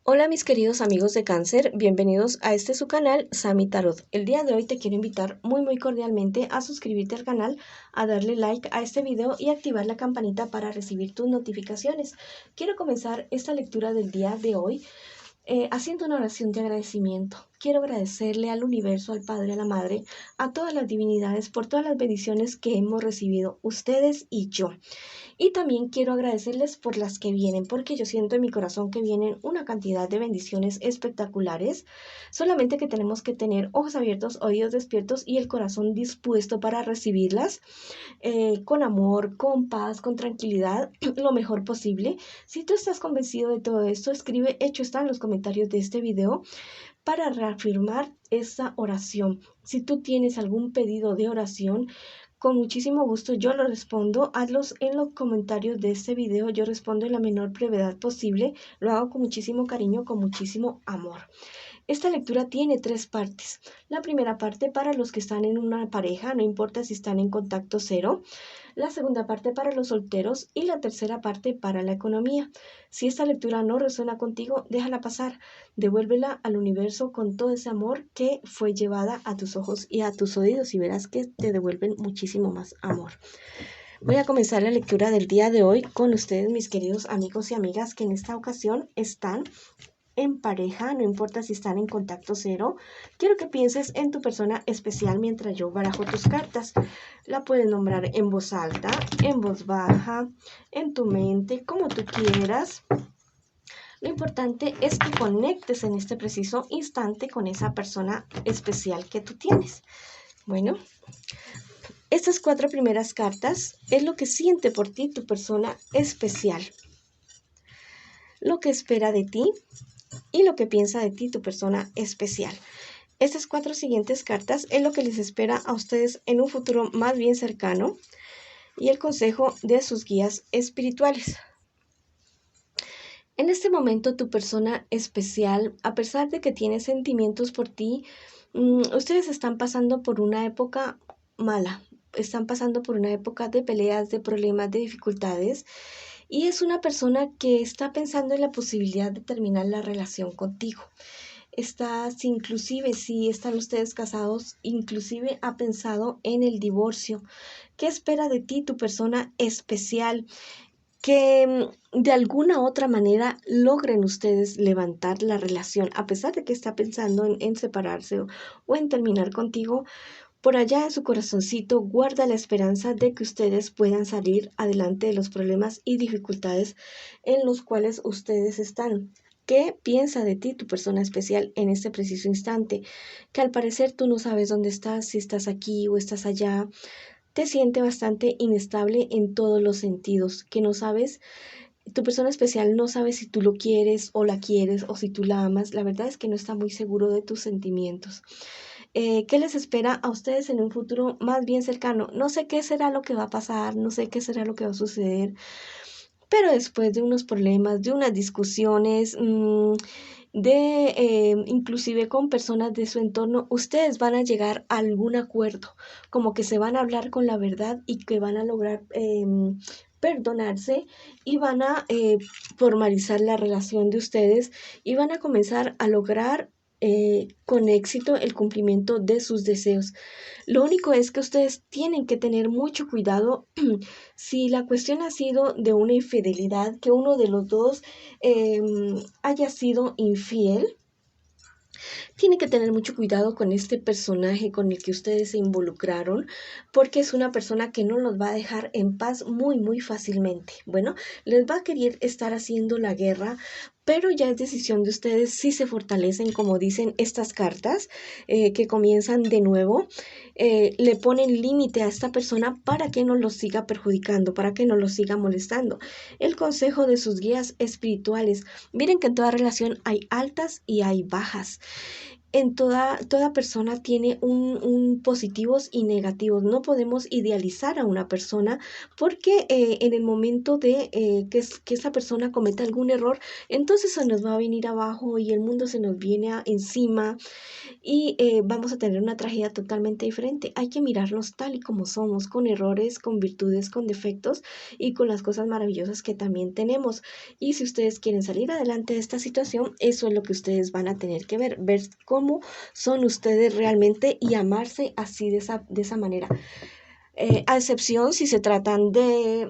Hola mis queridos amigos de Cáncer, bienvenidos a este su canal Sami Tarot. El día de hoy te quiero invitar muy cordialmente a suscribirte al canal, a darle like a este video y activar la campanita para recibir tus notificaciones. Quiero comenzar esta lectura del día de hoy haciendo una oración de agradecimiento. Quiero agradecerle al universo, al Padre, a la Madre, a todas las divinidades por todas las bendiciones que hemos recibido ustedes y yo. Y también quiero agradecerles por las que vienen, porque yo siento en mi corazón que vienen una cantidad de bendiciones espectaculares. Solamente que tenemos que tener ojos abiertos, oídos despiertos y el corazón dispuesto para recibirlas con amor, con paz, con tranquilidad, lo mejor posible. Si tú estás convencido de todo esto, escribe hecho está en los comentarios de este video para reafirmar esa oración. Si tú tienes algún pedido de oración, con muchísimo gusto yo lo respondo. Hazlos en los comentarios de este video. Yo respondo en la menor brevedad posible. Lo hago con muchísimo cariño, con muchísimo amor. Esta lectura tiene 3 partes. La primera parte para los que están en una pareja, no importa si están en contacto cero. La segunda parte para los solteros y la tercera parte para la economía. Si esta lectura no resuena contigo, déjala pasar. Devuélvela al universo con todo ese amor que fue llevada a tus ojos y a tus oídos y verás que te devuelven muchísimo más amor. Voy a comenzar la lectura del día de hoy con ustedes, mis queridos amigos y amigas, que en esta ocasión están en pareja, no importa si están en contacto cero. Quiero que pienses en tu persona especial mientras yo barajo tus cartas. La puedes nombrar en voz alta, en voz baja, en tu mente, como tú quieras. Lo importante es que conectes en este preciso instante con esa persona especial que tú tienes. Bueno, estas 4 primeras cartas es lo que siente por ti tu persona especial, lo que espera de ti y lo que piensa de ti tu persona especial. Estas 4 siguientes cartas es lo que les espera a ustedes en un futuro más bien cercano y el consejo de sus guías espirituales. En este momento tu persona especial, a pesar de que tiene sentimientos por ti, ustedes están pasando por una época mala, están pasando por una época de peleas, de problemas, de dificultades. Y es una persona que está pensando en la posibilidad de terminar la relación contigo. Inclusive si están ustedes casados, inclusive ha pensado en el divorcio. ¿Qué espera de ti tu persona especial? Que de alguna otra manera logren ustedes levantar la relación, a pesar de que está pensando en separarse o en terminar contigo. Por allá en su corazoncito guarda la esperanza de que ustedes puedan salir adelante de los problemas y dificultades en los cuales ustedes están. ¿Qué piensa de ti tu persona especial en este preciso instante? Que al parecer tú no sabes dónde estás, si estás aquí o estás allá. Te siente bastante inestable en todos los sentidos, que no sabes. Tu persona especial no sabe si tú lo quieres o la quieres o si tú la amas. La verdad es que no está muy seguro de tus sentimientos. ¿Qué les espera a ustedes en un futuro más bien cercano? No sé qué será lo que va a pasar, no sé qué será lo que va a suceder, pero después de unos problemas, de unas discusiones, inclusive con personas de su entorno, ustedes van a llegar a algún acuerdo, como que se van a hablar con la verdad y que van a lograr perdonarse y van a formalizar la relación de ustedes y van a comenzar a lograr con éxito el cumplimiento de sus deseos. Lo único es que ustedes tienen que tener mucho cuidado si la cuestión ha sido de una infidelidad, que uno de los dos haya sido infiel. Tiene que tener mucho cuidado con este personaje con el que ustedes se involucraron, porque es una persona que no los va a dejar en paz muy fácilmente. Bueno, les va a querer estar haciendo la guerra, pero ya es decisión de ustedes si se fortalecen, como dicen estas cartas, que comienzan de nuevo, le ponen límite a esta persona para que no los siga perjudicando, para que no los siga molestando. El consejo de sus guías espirituales. Miren que en toda relación hay altas y hay bajas. en toda persona tiene un positivos y negativos. No podemos idealizar a una persona porque en el momento de que esa persona cometa algún error, entonces se nos va a venir abajo y el mundo se nos viene encima y vamos a tener una tragedia totalmente diferente. Hay que mirarnos tal y como somos, con errores, con virtudes, con defectos y con las cosas maravillosas que también tenemos. Y si ustedes quieren salir adelante de esta situación, eso es lo que ustedes van a tener que ver cómo son ustedes realmente y amarse así de esa manera. A excepción si se tratan de,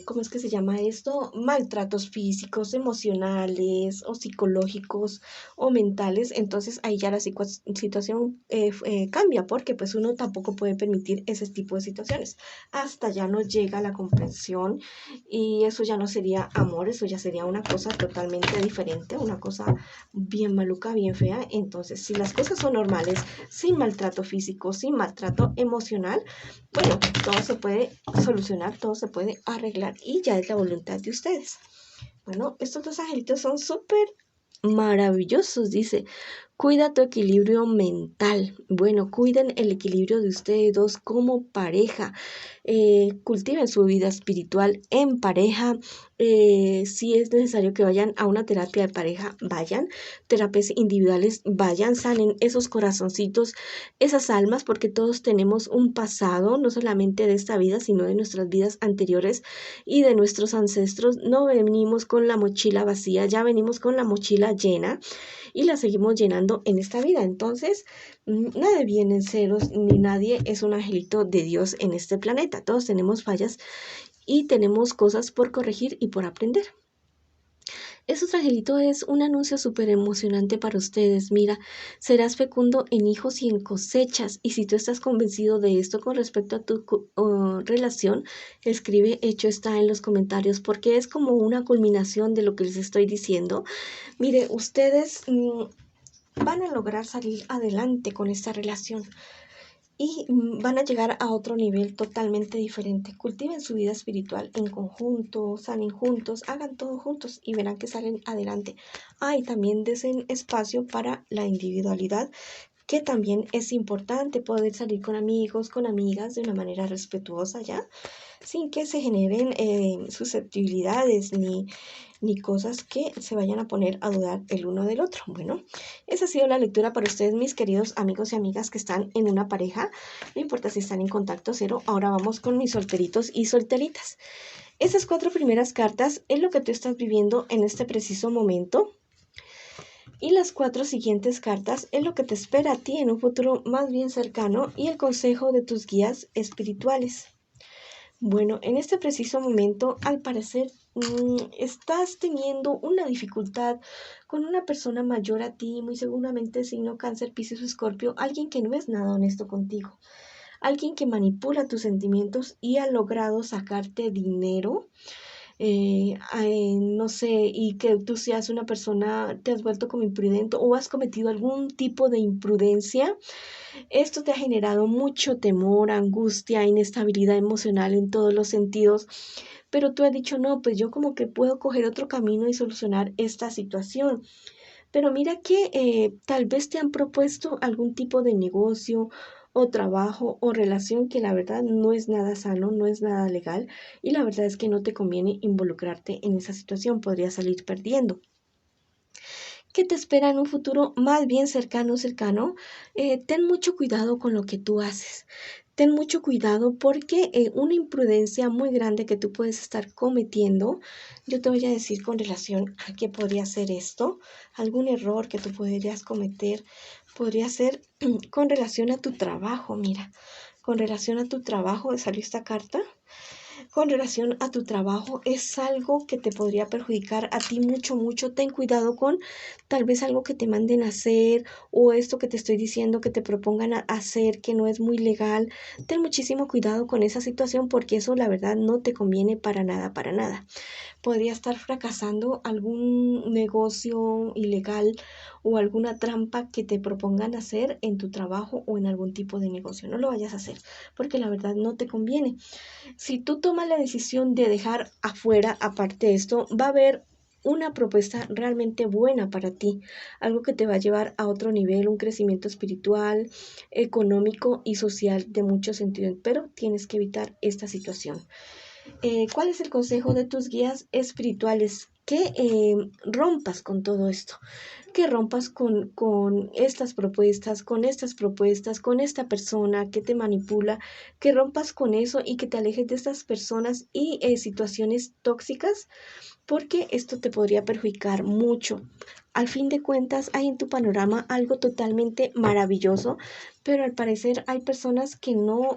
¿cómo es que se llama esto? Maltratos físicos, emocionales o psicológicos o mentales, entonces ahí ya la situación cambia porque pues uno tampoco puede permitir ese tipo de situaciones. Hasta ya no llega la comprensión y eso ya no sería amor, eso ya sería una cosa totalmente diferente, una cosa bien maluca, bien fea. Entonces, si las cosas son normales, sin maltrato físico, sin maltrato emocional, bueno, todo se puede solucionar, todo se puede arreglar y ya es la voluntad de ustedes. Bueno, estos dos angelitos son súper maravillosos, dice. Cuida tu equilibrio mental. Bueno, cuiden el equilibrio de ustedes dos como pareja. Cultiven su vida espiritual en pareja. Si es necesario que vayan a una terapia de pareja, vayan. Terapias individuales, vayan. Sanen esos corazoncitos, esas almas, porque todos tenemos un pasado, no solamente de esta vida, sino de nuestras vidas anteriores y de nuestros ancestros. No venimos con la mochila vacía, ya venimos con la mochila llena y la seguimos llenando en esta vida. Entonces, nadie viene en ceros ni nadie es un angelito de Dios en este planeta. Todos tenemos fallas y tenemos cosas por corregir y por aprender. Este angelito es un anuncio súper emocionante para ustedes. Mira, serás fecundo en hijos y en cosechas. Y si tú estás convencido de esto con respecto a tu relación, escribe hecho está en los comentarios porque es como una culminación de lo que les estoy diciendo. Mire, ustedes van a lograr salir adelante con esta relación y van a llegar a otro nivel totalmente diferente. Cultiven su vida espiritual en conjunto, salen juntos, hagan todo juntos y verán que salen adelante. Y también desen espacio para la individualidad, que también es importante poder salir con amigos, con amigas de una manera respetuosa, ¿ya? Sin que se generen susceptibilidades ni cosas que se vayan a poner a dudar el uno del otro. Bueno, esa ha sido la lectura para ustedes, mis queridos amigos y amigas que están en una pareja. No importa si están en contacto cero. Ahora vamos con mis solteritos y solteritas. Esas 4 primeras cartas es lo que tú estás viviendo en este preciso momento. Y las 4 siguientes cartas es lo que te espera a ti en un futuro más bien cercano y el consejo de tus guías espirituales. Bueno, en este preciso momento, al parecer, estás teniendo una dificultad con una persona mayor a ti, muy seguramente signo Cáncer, Piscis o Escorpio, alguien que no es nada honesto contigo, alguien que manipula tus sentimientos y ha logrado sacarte dinero. No sé, y que tú seas una persona, te has vuelto como imprudente o has cometido algún tipo de imprudencia. Esto te ha generado mucho temor, angustia, inestabilidad emocional en todos los sentidos, pero tú has dicho, no, pues yo como que puedo coger otro camino y solucionar esta situación. Pero mira que tal vez te han propuesto algún tipo de negocio o trabajo o relación que la verdad no es nada sano, no es nada legal y la verdad es que no te conviene involucrarte en esa situación, podrías salir perdiendo. ¿Qué te espera en un futuro más bien cercano? Ten mucho cuidado con lo que tú haces. Ten mucho cuidado porque una imprudencia muy grande que tú puedes estar cometiendo, yo te voy a decir con relación a qué podría ser esto, algún error que tú podrías cometer, podría ser con relación a tu trabajo, mira, con relación a tu trabajo, salió esta carta. Con relación a tu trabajo, es algo que te podría perjudicar a ti mucho. Ten cuidado con tal vez algo que te manden a hacer o esto que te estoy diciendo que te propongan a hacer que no es muy legal. Ten muchísimo cuidado con esa situación porque eso la verdad no te conviene para nada. Podría estar fracasando algún negocio ilegal o alguna trampa que te propongan hacer en tu trabajo o en algún tipo de negocio. No lo vayas a hacer porque la verdad no te conviene. Si tú tomas la decisión de dejar afuera, aparte de esto, va a haber una propuesta realmente buena para ti, algo que te va a llevar a otro nivel, un crecimiento espiritual, económico y social de muchos sentidos, pero tienes que evitar esta situación. ¿Cuál es el consejo de tus guías espirituales? Que rompas con todo esto, que rompas con estas propuestas, con esta persona que te manipula, que rompas con eso y que te alejes de estas personas y situaciones tóxicas, porque esto te podría perjudicar mucho. Al fin de cuentas, hay en tu panorama algo totalmente maravilloso, pero al parecer hay personas que no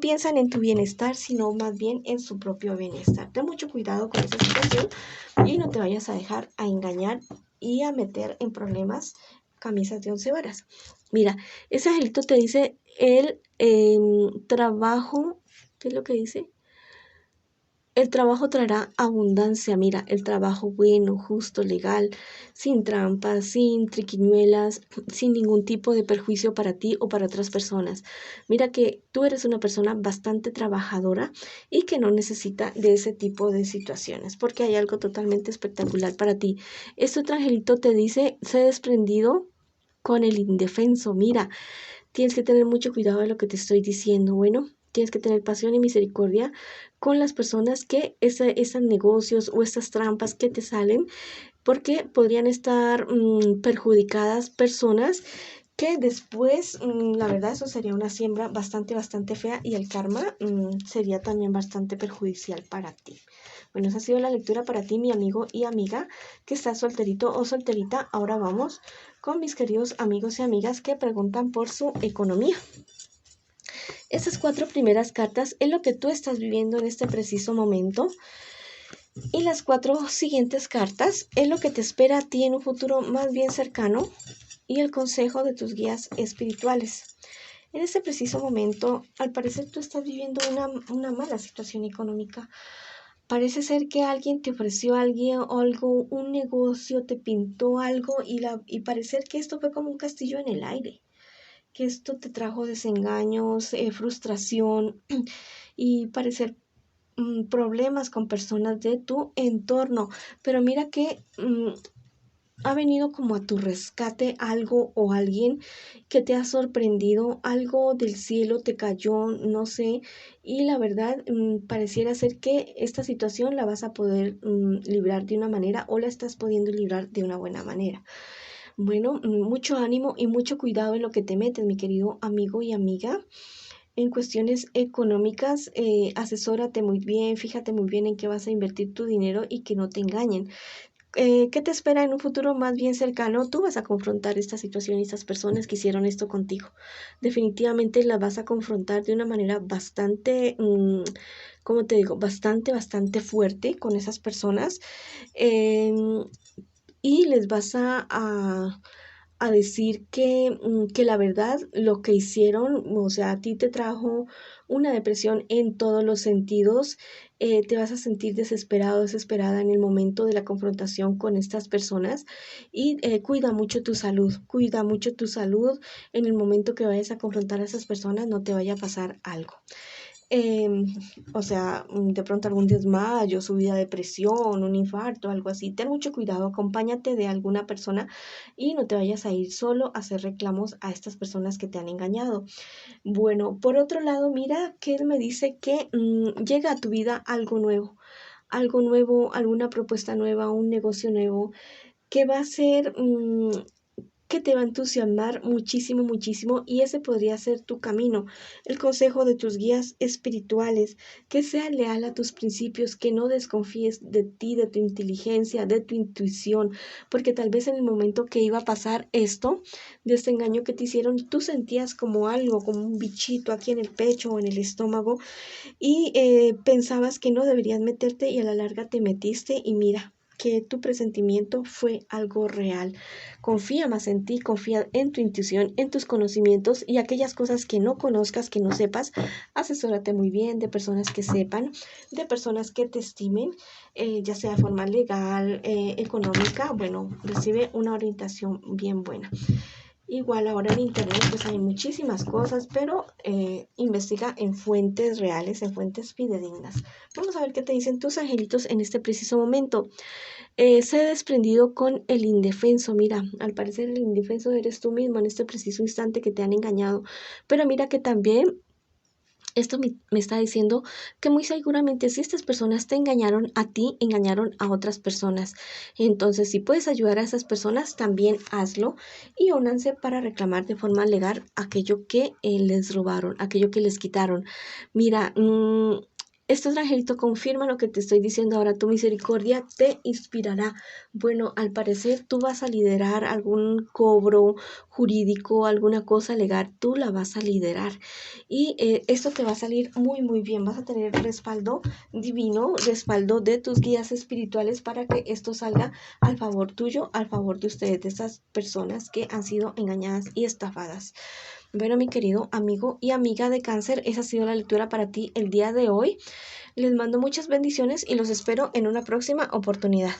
piensan en tu bienestar, sino más bien en su propio bienestar. Ten mucho cuidado con esa situación y no te vayas a dejar a engañar y a meter en problemas camisas de 11 varas. Mira, ese angelito te dice el trabajo, ¿qué es lo que dice? El trabajo traerá abundancia, mira, el trabajo bueno, justo, legal, sin trampas, sin triquiñuelas, sin ningún tipo de perjuicio para ti o para otras personas. Mira que tú eres una persona bastante trabajadora y que no necesita de ese tipo de situaciones, porque hay algo totalmente espectacular para ti. Este otro angelito te dice, sé desprendido con el indefenso. Mira, tienes que tener mucho cuidado de lo que te estoy diciendo. Bueno, tienes que tener pasión y misericordia con las personas que esos negocios o estas trampas que te salen, porque podrían estar perjudicadas personas que después, la verdad, eso sería una siembra bastante fea y el karma sería también bastante perjudicial para ti. Bueno, esa ha sido la lectura para ti, mi amigo y amiga, que estás solterito o solterita. Ahora vamos con mis queridos amigos y amigas que preguntan por su economía. Estas 4 primeras cartas es lo que tú estás viviendo en este preciso momento. Y las 4 siguientes cartas es lo que te espera a ti en un futuro más bien cercano y el consejo de tus guías espirituales. En este preciso momento, al parecer tú estás viviendo una mala situación económica. Parece ser que alguien te ofreció algo, un negocio, te pintó algo y parecer que esto fue como un castillo en el aire, que esto te trajo desengaños, frustración y parecer problemas con personas de tu entorno. Pero mira que ha venido como a tu rescate algo o alguien que te ha sorprendido, algo del cielo te cayó, no sé, y la verdad pareciera ser que esta situación la vas a poder librar de una manera o la estás pudiendo librar de una buena manera. Bueno, mucho ánimo y mucho cuidado en lo que te metes, mi querido amigo y amiga. En cuestiones económicas, asesórate muy bien, fíjate muy bien en qué vas a invertir tu dinero y que no te engañen. ¿Qué te espera en un futuro más bien cercano? Tú vas a confrontar esta situación y estas personas que hicieron esto contigo. Definitivamente las vas a confrontar de una manera bastante, ¿cómo te digo? Bastante fuerte con esas personas. Y les vas a decir que la verdad lo que hicieron, o sea, a ti te trajo una depresión en todos los sentidos, te vas a sentir desesperado, desesperada en el momento de la confrontación con estas personas y cuida mucho tu salud en el momento que vayas a confrontar a esas personas, no te vaya a pasar algo. em, o sea, de pronto algún desmayo, subida de presión, un infarto, algo así. Ten mucho cuidado, acompáñate de alguna persona y no te vayas a ir solo a hacer reclamos a estas personas que te han engañado. Bueno, por otro lado, mira que él me dice que llega a tu vida algo nuevo, alguna propuesta nueva, un negocio nuevo que va a ser que te va a entusiasmar muchísimo, muchísimo y ese podría ser tu camino. El consejo de tus guías espirituales, que seas leal a tus principios, que no desconfíes de ti, de tu inteligencia, de tu intuición, porque tal vez en el momento que iba a pasar esto, de este engaño que te hicieron, tú sentías como algo, como un bichito aquí en el pecho o en el estómago y pensabas que no deberías meterte y a la larga te metiste y mira que tu presentimiento fue algo real. Confía más en ti, confía en tu intuición, en tus conocimientos y aquellas cosas que no conozcas, que no sepas, asesórate muy bien de personas que sepan, de personas que te estimen, ya sea de forma legal, económica, bueno, recibe una orientación bien buena. Igual ahora en internet pues hay muchísimas cosas, pero investiga en fuentes reales, en fuentes fidedignas. Vamos a ver qué te dicen tus angelitos en este preciso momento. Sé desprendido con el indefenso. Mira, al parecer el indefenso eres tú mismo en este preciso instante que te han engañado. Pero mira que también esto me está diciendo que muy seguramente si estas personas te engañaron a ti, engañaron a otras personas. Entonces, si puedes ayudar a esas personas, también hazlo y únanse para reclamar de forma legal aquello que les robaron, aquello que les quitaron. Mira, este angelito confirma lo que te estoy diciendo ahora. Tu misericordia te inspirará. Bueno, al parecer tú vas a liderar algún cobro jurídico, alguna cosa legal, tú la vas a liderar y esto te va a salir muy muy bien. Vas a tener respaldo divino, respaldo de tus guías espirituales para que esto salga al favor tuyo, al favor de ustedes, de esas personas que han sido engañadas y estafadas. Bueno, mi querido amigo y amiga de Cáncer, esa ha sido la lectura para ti el día de hoy. Les mando muchas bendiciones y los espero en una próxima oportunidad.